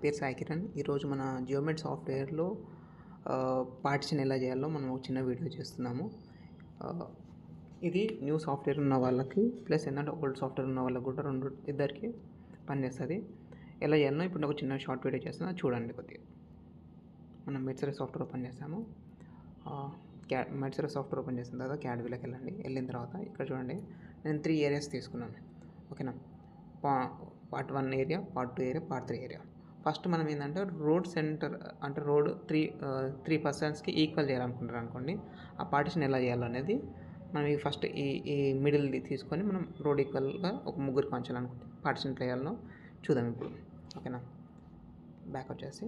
పేరు సాయి కిరణ్. ఈరోజు మన జియోమెట్ సాఫ్ట్వేర్లో పార్టిషన్ ఎలా చేయాలో మనం ఒక చిన్న వీడియో చేస్తున్నాము. ఇది న్యూ సాఫ్ట్వేర్ ఉన్న వాళ్ళకి ప్లస్ ఏంటంటే ఓల్డ్ సాఫ్ట్వేర్ ఉన్న వాళ్ళకి కూడా ఇద్దరికి పనిచేస్తుంది. ఎలా చేయాలో ఇప్పుడు ఒక చిన్న షార్ట్ వీడియో చేస్తున్నా, చూడండి. కొద్దిగా మనం మెడ్సరీ సాఫ్ట్వేర్ ఓపెన్ చేస్తాము. మెడ్సరీ సాఫ్ట్వేర్ ఓపెన్ చేసిన తర్వాత క్యాడ్విలోకి వెళ్ళిన తర్వాత ఇక్కడ చూడండి, నేను 3 ఏరియాస్ తీసుకున్నాను. ఓకేనా, part 1 area, part 2 area, part 3 area. First మనం ఏంటంటే రోడ్ సెంటర్ అంటే రోడ్ 3% ఈక్వల్ చేయాలనుకుంటారు అనుకోండి. ఆ పార్టిషన్ ఎలా చేయాలనేది మనం ఫస్ట్ ఈ మిడిల్ది తీసుకొని మనం రోడ్ ఈక్వల్గా ఒక ముగ్గురికి పంచాలనుకుంటే పార్టిషన్ ఎట్లా చేయాలో చూద్దాం ఇప్పుడు. ఓకేనా, బ్యాక్ వచ్చేసి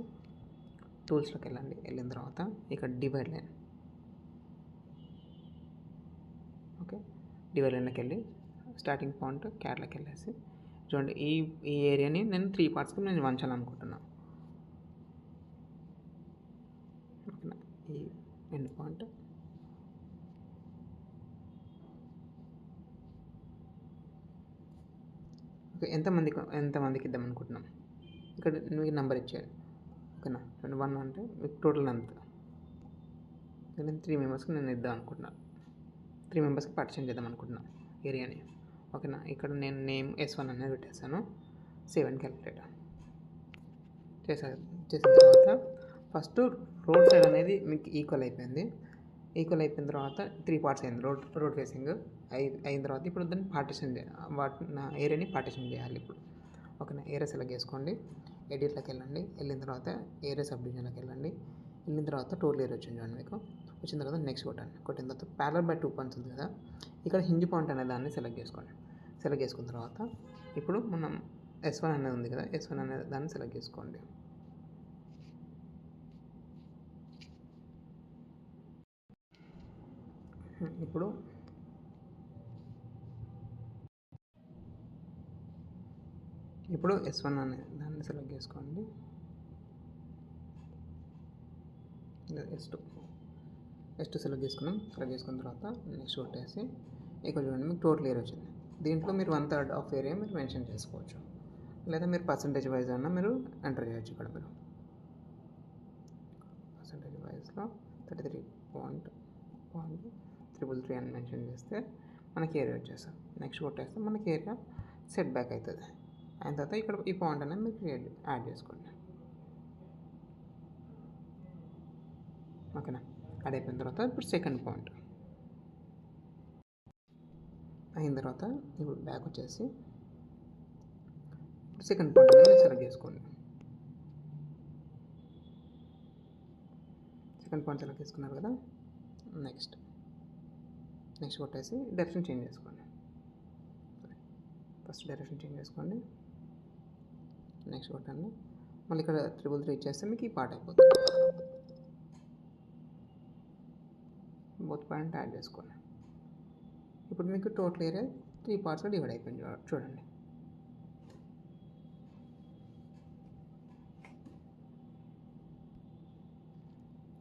టూల్స్లోకి వెళ్ళిన తర్వాత ఇక్కడ డివైడ్ లైన్. ఓకే, డివైడ్ లైన్లోకి వెళ్ళి స్టార్టింగ్ పాయింట్ క్యాట్లోకి వెళ్ళేసి చూడండి, ఈ ఏరియాని నేను 3 పార్ట్స్కి నేను వంచాలనుకుంటున్నాను. ఓకేనా, ఈ ఎండ్ పాయింట్ ఓకే, ఎంతమందికి ఇద్దాం అనుకుంటున్నాం. ఇక్కడ మీకు నెంబర్ ఇచ్చాడు. ఓకేనా, 1 అంటే మీకు టోటల్ అంత. నేను 3 మెంబర్స్కి నేను ఇద్దాం అనుకుంటున్నాను. 3 మెంబర్స్కి పార్టిషన్ చేద్దాం అనుకుంటున్నాను ఏరియాని. ఓకేనా, ఇక్కడ నేను నేమ్ S1 అనేది పెట్టేస్తాను. సేవ్ అండ్ క్యాలిక్యులేట్ చేసిన తర్వాత ఫస్ట్ రోడ్ సైడ్ అనేది మీకు ఈక్వల్ అయిపోయింది. ఈక్వల్ అయిపోయిన తర్వాత 3 పార్ట్స్ అయింది రోడ్ ఫేసింగ్ అయిన తర్వాత ఇప్పుడు దాన్ని పార్టిషన్ నా ఏరియాని పార్టిషన్ చేయాలి ఇప్పుడు. ఓకేనా, ఏరియా సెలెక్ట్ చేసుకోండి, ఎడిట్లోకి వెళ్ళిన తర్వాత ఏరియా సబ్ డివిజన్లోకి వెళ్ళిన తర్వాత టోటల్ ఏరియా వచ్చింది చూడండి. మీకు వచ్చిన తర్వాత నెక్స్ట్ కొట్టిన తర్వాత ప్యారలల్ బై 2 పాయింట్స్ ఉంది కదా, ఇక్కడ హింజ్ పాయింట్ అనే దాన్ని సెలెక్ట్ చేసుకోండి. సెలెక్ట్ చేసుకున్న తర్వాత ఇప్పుడు మనం S1 అనేది ఉంది కదా, S1 అనే దాన్ని సెలెక్ట్ చేసుకోండి. ఇప్పుడు S1 అనే దాన్ని సెలెక్ట్ చేసుకోండి. S2 సెలెక్ట్ చేసుకున్నాం. సెలెక్ట్ చేసుకున్న తర్వాత నెక్స్ట్ కొట్టేసి ఇక్కడ చూడండి, మీకు టోటల్ ఏరియా వచ్చింది. దీంట్లో మీరు 1/3 ఆఫ్ ఏరియా మీరు మెన్షన్ చేసుకోవచ్చు, లేదా మీరు పర్సంటేజ్ వైజ్ అన్నా మీరు ఎంటర్ చేయొచ్చు. ఇక్కడ మీరు పర్సంటేజ్ వైజ్లో 33.333 అని మెన్షన్ చేస్తే మనకి ఏరియా వచ్చేస్తుంది. నెక్స్ట్ కొట్టేస్తే మనకి ఏరియా సెట్ బ్యాక్ అవుతుంది. అయిన తర్వాత ఇక్కడ ఈ పాయింట్ అనేది మీరు యాడ్ చేసుకోండి. ఓకేనా, యాడ్ అయిపోయిన తర్వాత ఇప్పుడు సెకండ్ పాయింట్ అయిన తర్వాత ఇప్పుడు బ్యాక్ వచ్చేసి సెకండ్ పాయింట్ అనేది సెలెక్ట్ చేసుకోండి. సెకండ్ పాయింట్ సెలెక్ట్ చేసుకున్నారు కదా, నెక్స్ట్ కొట్టేసి డైరెక్షన్ చేంజ్ చేసుకోండి. ఫస్ట్ డైరెక్షన్ చేంజ్ చేసుకోండి, నెక్స్ట్ కొట్టండి. మళ్ళీ ఇక్కడ 333 ఇచ్చేస్తే మీకు ఈ పార్ట్ అయిపోతుంది. బోత్ పాయింట్ యాడ్ చేసుకోండి. ఇప్పుడు మీకు టోటల్ ఏరియా 3 పార్ట్స్గా డివైడ్ అయిపోయింది చూడండి.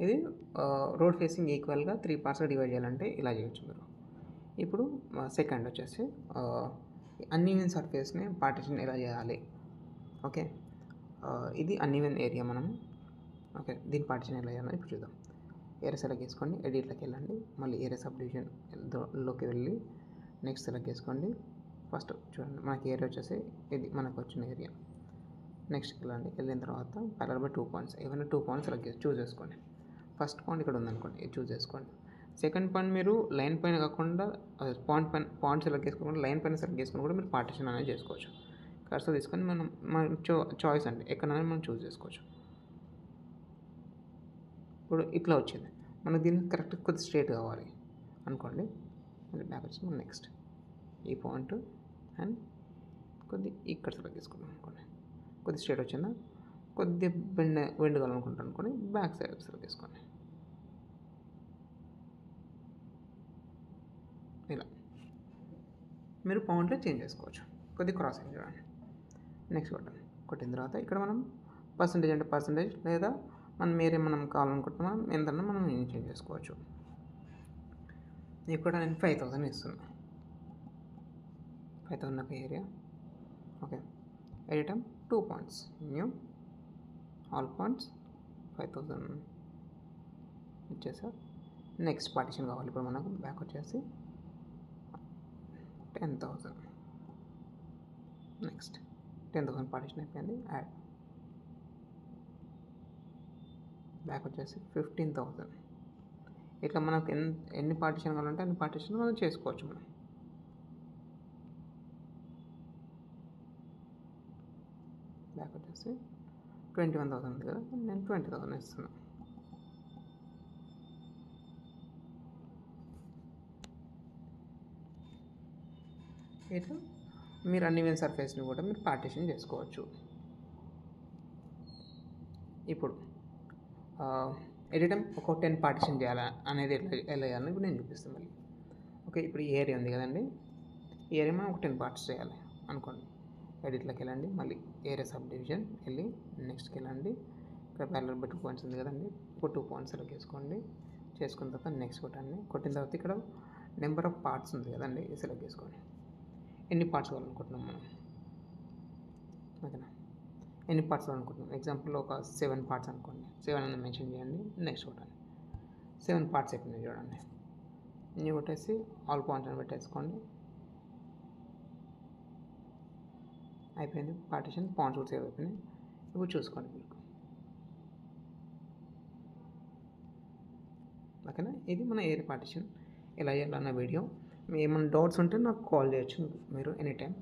ఇది రోడ్ ఫేసింగ్ ఈక్వల్గా 3 పార్ట్స్గా డివైడ్ చేయాలంటే ఇలా చేయొచ్చు మీరు. ఇప్పుడు సెకండ్ వచ్చేసి అన్ఈవెన్ సర్ఫేస్ని పార్టిషన్ ఎలా చేయాలి. ఓకే, ఇది అన్ఈవెన్ ఏరియా మనం. ఓకే, దీని పార్టిషన్ ఎలా చేయాలో ఇప్పుడు చూద్దాం. ఏరియా సెలెక్ట్ చేసుకోండి, ఎడిట్లోకి మళ్ళీ ఏరియా సబ్ డివిజన్లోకి వెళ్ళి నెక్స్ట్ సెలెక్ట్ చేసుకోండి. ఫస్ట్ చూడండి, మనకి ఏరియా వచ్చేసి ఇది మనకు వచ్చిన ఏరియా. నెక్స్ట్ వెళ్ళిన తర్వాత ప్యారలల్ బై 2 పాయింట్స్, ఏమైనా 2 పాయింట్స్ చూస్ చేసుకోండి. ఫస్ట్ పాయింట్ ఇక్కడ ఉందనుకోండి, ఇది చూస్ చేసుకోండి. సెకండ్ పాయింట్ మీరు లైన్ పైన కాకుండా పాయింట్ సెలెక్ట్ చేసుకోకుండా లైన్ పైన సెలెక్ట్ చేసుకుని కూడా మీరు పార్టిషన్ అనేది చేసుకోవచ్చు. కర్సర్ తీసుకొని మన చాయిస్ అండి, ఎక్కడైనా మనం చూస్ చేసుకోవచ్చు. ఇప్పుడు ఇట్లా వచ్చింది మనకు. దీనికి కరెక్ట్ కొద్ది స్ట్రేట్ కావాలి అనుకోండి, మళ్ళీ బ్యాక్ వచ్చి మనం నెక్స్ట్ ఈ పాయింట్ అండ్ కొద్ది ఇక్కడ సెలెక్ట్ చేసుకున్నాం అనుకోండి, కొద్ది స్ట్రేట్ వచ్చిందా, కొద్ది బెండ్ కావాలనుకుంటాం అనుకోండి, బ్యాక్ సైడ్ సెలెక్ట్ చేసుకోండి. ఇలా మీరు పాయింట్లో చేంజ్ చేసుకోవచ్చు. కొద్ది క్రాస్ అయింది చూడండి. నెక్స్ట్ కొట్టిన తర్వాత ఇక్కడ మనం పర్సంటేజ్ అంటే పర్సంటేజ్, లేదా మనం కావాలనుకుంటున్నాం ఎంతన్నా మనం చేంజ్ చేసుకోవచ్చు. ఇక్కడ నేను 5000 ఇస్తున్నాను. 5000 area. Okay, edit 2 points, new all points 5000 ఇచ్చేసా. నెక్స్ట్ పార్టిషన్ కావాలి ఇప్పుడు మనకు. బ్యాక్ వచ్చేసి 10,000. నెక్స్ట్ 10,000 పార్టిషన్ అయిపోయింది. యాడ్. బ్యాక్ వచ్చేసి 15,000. ఇట్లా మనకు ఎన్ని పార్టిషన్ కావాలంటే అన్ని పార్టిషన్ మనం చేసుకోవచ్చు. మనం బ్యాక్ వచ్చేసి 21,000 ఉంది కదా, నేను 20,000 ఇస్తున్నాను. ఇట్లా మీరు అన్ఈవెన్ సర్ఫేస్ని కూడా మీరు పార్టిషన్ చేసుకోవచ్చు. ఇప్పుడు ఎడిటం ఒక 10 పార్టిషన్ చేయాలా అనేది ఎలా చేయాలని ఇప్పుడు నేను చూపిస్తాను మళ్ళీ. ఓకే, ఇప్పుడు ఈ ఏరియా ఉంది కదండి, ఈ ఏరియా మనం ఒక 10 పార్ట్స్ చేయాలి అనుకోండి. ఎడిట్లోకి వెళ్ళండి, మళ్ళీ ఏరియా సబ్ డివిజన్ వెళ్ళి నెక్స్ట్కి వెళ్ళండి. ఇక్కడ ప్యారలల్ బెట్ పాయింట్స్ ఉంది కదండి, ఒక 2 పాయింట్స్ సెలెక్ట్ చేసుకోండి. చేసుకున్న తర్వాత నెక్స్ట్ కొట్టండి. కొట్టిన తర్వాత ఇక్కడ నెంబర్ ఆఫ్ పార్ట్స్ ఉంది కదండి, ఇది సెలెక్ట్ చేసుకోండి. ఎన్ని పార్ట్స్ కావాలనుకుంటున్నాం మనం, ఓకేనా? ఎన్ని పార్ట్స్ అనుకుంటున్నాం. ఎగ్జాంపుల్ ఒక 7 పార్ట్స్ అనుకోండి. 7 అని మెన్షన్ చేయండి. నెక్స్ట్ కొట్టండి. 7 పార్ట్స్ అయిపోయినాయి చూడండి. ఇన్ని కొట్టేసి ఆల్ పాయింట్స్ అని పెట్టేసుకోండి. అయిపోయింది పార్టిషన్. పాయింట్స్ కూడా సేవ్ అయిపోయినాయి. ఇప్పుడు చూసుకోండి మీకు, ఓకేనా? ఇది మన ఏరియా పార్టిషన్ ఎలా చేయాలన్న వీడియో. ఏమైనా డౌట్స్ ఉంటే నాకు కాల్ చేయొచ్చు మీరు ఎనీ టైం.